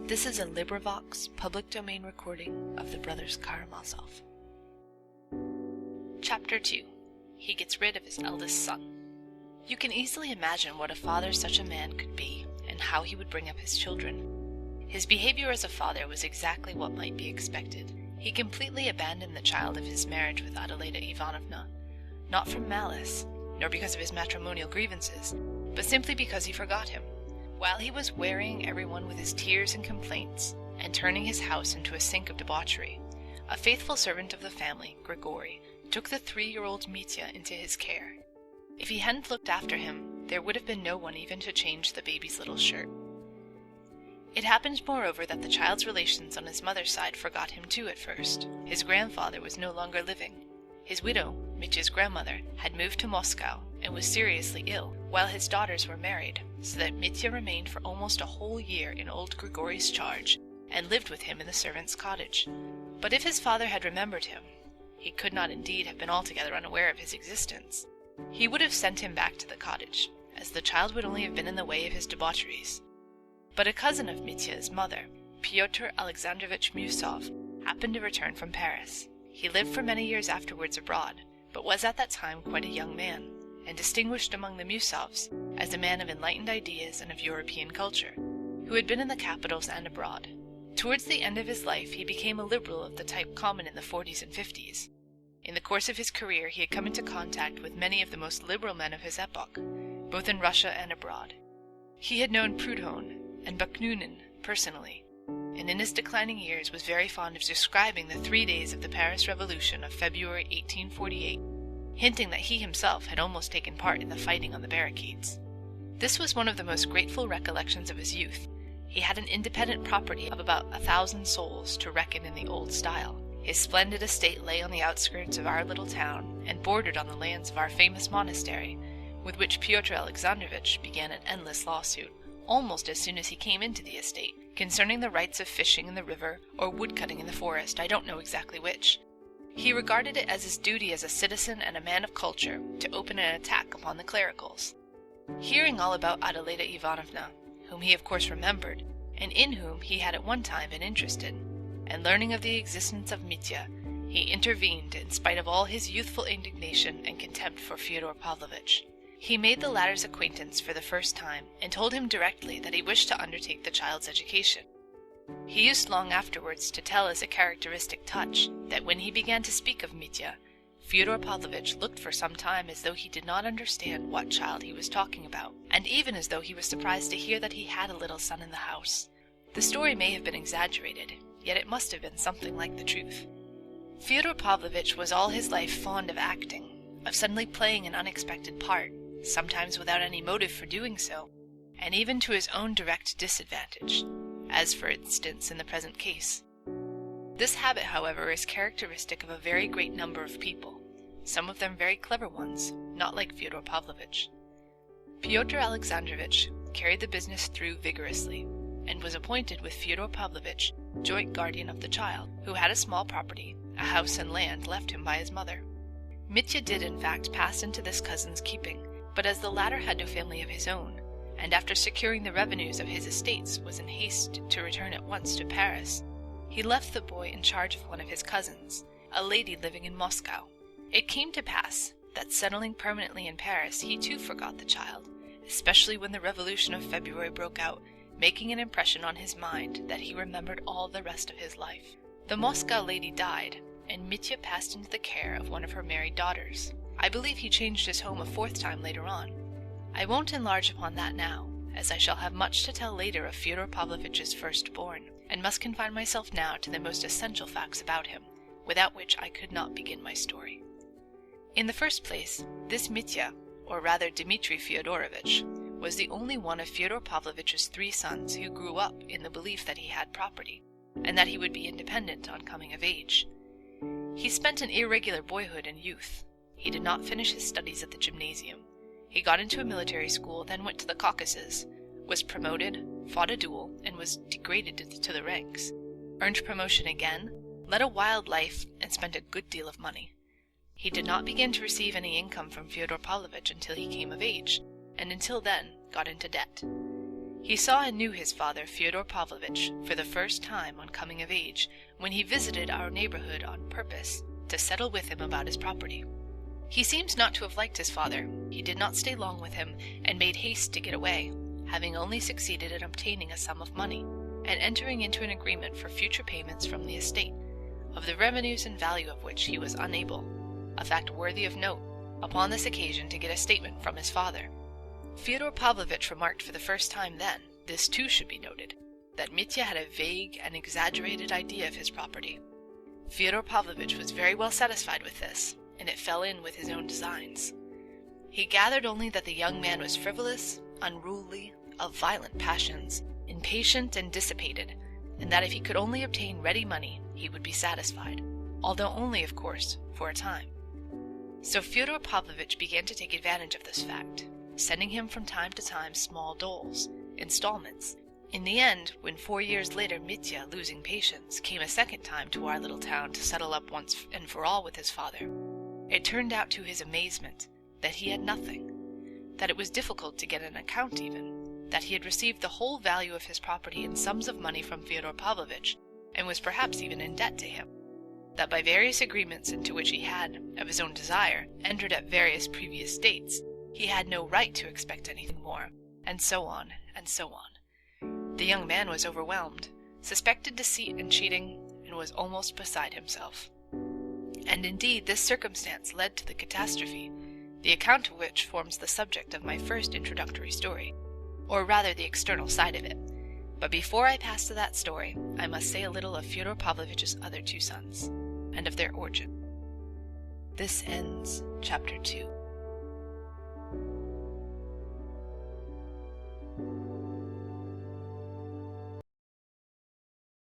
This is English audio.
This is a LibriVox public domain recording of the Brothers Karamazov. Chapter 2. He gets rid of his eldest son. You can easily imagine what a father such a man could be, and how he would bring up his children. His behavior as a father was exactly what might be expected. He completely abandoned the child of his marriage with Adelita Ivanovna, not from malice, nor because of his matrimonial grievances, but simply because he forgot him. While he was wearying everyone with his tears and complaints, and turning his house into a sink of debauchery, a faithful servant of the family, Grigory, took the 3-year-old Mitya into his care. If he hadn't looked after him, there would have been no one even to change the baby's little shirt. It happened, moreover, that the child's relations on his mother's side forgot him too at first. His grandfather was no longer living. His widow, Mitya's grandmother, had moved to Moscow and was seriously ill, while his daughters were married, so that Mitya remained for almost a whole year in old Grigory's charge, and lived with him in the servants' cottage. But if his father had remembered him, he could not indeed have been altogether unaware of his existence. He would have sent him back to the cottage, as the child would only have been in the way of his debaucheries. But a cousin of Mitya's mother, Pyotr Alexandrovich Musov, happened to return from Paris. He lived for many years afterwards abroad, but was at that time quite a young man, and distinguished among the Musovs as a man of enlightened ideas and of European culture, who had been in the capitals and abroad. Towards the end of his life he became a liberal of the type common in the 40s and 50s. In the course of his career he had come into contact with many of the most liberal men of his epoch, both in Russia and abroad. He had known Proudhon and Bakunin personally, and in his declining years was very fond of describing the 3 days of the Paris Revolution of February 1848, hinting that he himself had almost taken part in the fighting on the barricades. This was one of the most grateful recollections of his youth. He had an independent property of about 1,000 souls to reckon in the old style. His splendid estate lay on the outskirts of our little town, and bordered on the lands of our famous monastery, with which Pyotr Alexandrovich began an endless lawsuit, almost as soon as he came into the estate, concerning the rights of fishing in the river or woodcutting in the forest, I don't know exactly which. He regarded it as his duty as a citizen and a man of culture to open an attack upon the clericals. Hearing all about Adelita Ivanovna, whom he of course remembered, and in whom he had at one time been interested, and learning of the existence of Mitya, he intervened in spite of all his youthful indignation and contempt for Fyodor Pavlovich. He made the latter's acquaintance for the first time, and told him directly that he wished to undertake the child's education. He used long afterwards to tell as a characteristic touch that when he began to speak of Mitya, Fyodor Pavlovich looked for some time as though he did not understand what child he was talking about, and even as though he was surprised to hear that he had a little son in the house. The story may have been exaggerated, yet it must have been something like the truth. Fyodor Pavlovich was all his life fond of acting, of suddenly playing an unexpected part, sometimes without any motive for doing so, and even to his own direct disadvantage, as for instance in the present case. This habit, however, is characteristic of a very great number of people, some of them very clever ones, not like Fyodor Pavlovich. Pyotr Alexandrovich carried the business through vigorously, and was appointed with Fyodor Pavlovich joint guardian of the child, who had a small property, a house and land left him by his mother. Mitya did in fact pass into this cousin's keeping, but as the latter had no family of his own, and after securing the revenues of his estates was in haste to return at once to Paris, he left the boy in charge of one of his cousins, a lady living in Moscow. It came to pass that settling permanently in Paris he too forgot the child, especially when the Revolution of February broke out, making an impression on his mind that he remembered all the rest of his life. The Moscow lady died, and Mitya passed into the care of one of her married daughters. I believe he changed his home a 4th time later on. I won't enlarge upon that now, as I shall have much to tell later of Fyodor Pavlovich's firstborn, and must confine myself now to the most essential facts about him, without which I could not begin my story. In the first place, this Mitya, or rather Dmitri Fyodorovich, was the only one of Fyodor Pavlovich's 3 sons who grew up in the belief that he had property, and that he would be independent on coming of age. He spent an irregular boyhood and youth. He did not finish his studies at the gymnasium. He got into a military school, then went to the Caucasus, was promoted, fought a duel, and was degraded to the ranks, earned promotion again, led a wild life, and spent a good deal of money. He did not begin to receive any income from Fyodor Pavlovich until he came of age, and until then got into debt. He saw and knew his father, Fyodor Pavlovich, for the first time on coming of age, when he visited our neighborhood on purpose to settle with him about his property. He seems not to have liked his father. He did not stay long with him, and made haste to get away, having only succeeded in obtaining a sum of money, and entering into an agreement for future payments from the estate, of the revenues and value of which he was unable, a fact worthy of note, upon this occasion to get a statement from his father. Fyodor Pavlovich remarked for the first time then, this too should be noted, that Mitya had a vague and exaggerated idea of his property. Fyodor Pavlovich was very well satisfied with this, and it fell in with his own designs. He gathered only that the young man was frivolous, unruly, of violent passions, impatient and dissipated, and that if he could only obtain ready money he would be satisfied, although only, of course, for a time. So Fyodor Pavlovich began to take advantage of this fact, sending him from time to time small doles, installments. In the end, when 4 years later Mitya, losing patience, came a second time to our little town to settle up once and for all with his father, it turned out to his amazement that he had nothing, that it was difficult to get an account even, that he had received the whole value of his property in sums of money from Fyodor Pavlovich, and was perhaps even in debt to him, that by various agreements into which he had, of his own desire, entered at various previous dates, he had no right to expect anything more, and so on, and so on. The young man was overwhelmed, suspected deceit and cheating, and was almost beside himself. And indeed this circumstance led to the catastrophe, the account of which forms the subject of my first introductory story, or rather the external side of it. But before I pass to that story, I must say a little of Fyodor Pavlovich's other two sons, and of their origin. This ends Chapter 2.